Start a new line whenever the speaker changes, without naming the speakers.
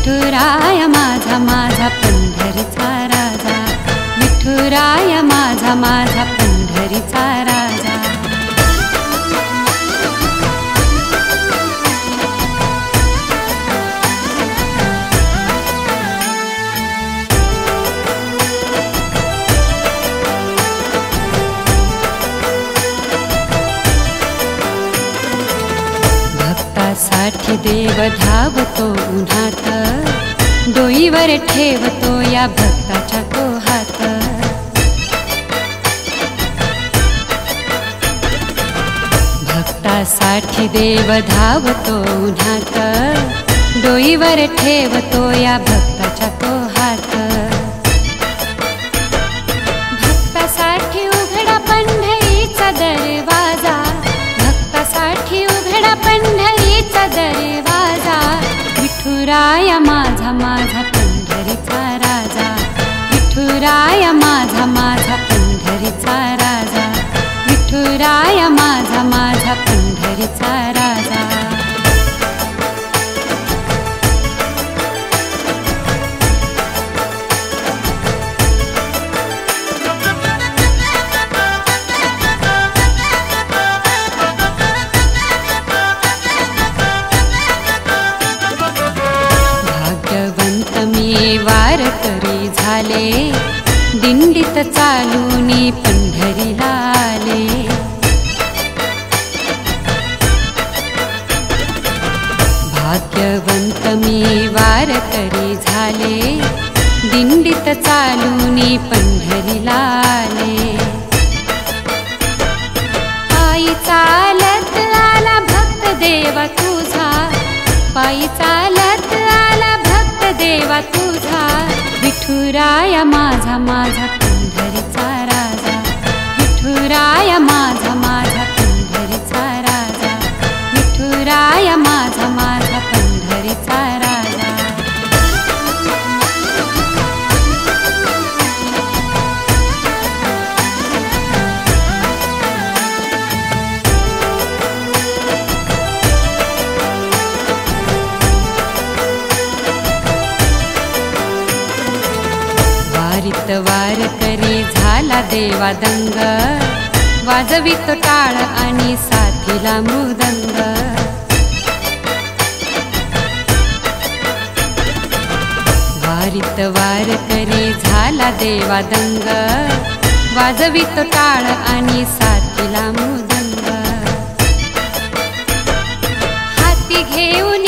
विठुराया माझा माझा पंढरीचा राजा, विठुराया माझा माझा पंढरीचा राजा। भक्तासाठी देव धावतो उन्हात, डोईवर ठेवतो या भक्ताच्या तो हात। भक्तासाठी देव धावतो उन्हात, डोईवर ठेवतो या भक्ताच्या तो हात। भक्तासाठी उघडा पंढरीचा दरवाजा, भक्तासाठी उघडा पंढरीचा दरवाजा। विठुराया माझा माझा पंढरीचा राजा, विठुराया माझा माझा पंढरीचा राजा, विठुराया माझा माझा पंढरीचा राजा। वारकरी झाले, दिंडीत चालूनी पंढरीला आले। भाग्यवंत मी वारकरी झाले, दिंडीत चालूनी पंढरीला आले। पायी चालत आला भक्त देवा तुझा, पायी चालत आला भक्त देवा तुझा। विठुराया माझा माझा पंढरीचा राजा, विठुराया माझा माझा पंढरीचा राजा, विठुराया माझा माझा पंढरीचा राजा। वारीत वारकरी झाला देवा दंग, वाजवित टाळ आणि साथीला मृदंग। वारीत वारकरी झाला देवा दंग, वाजवित टाळ आणि साथीला मृदंग। हाती घेऊन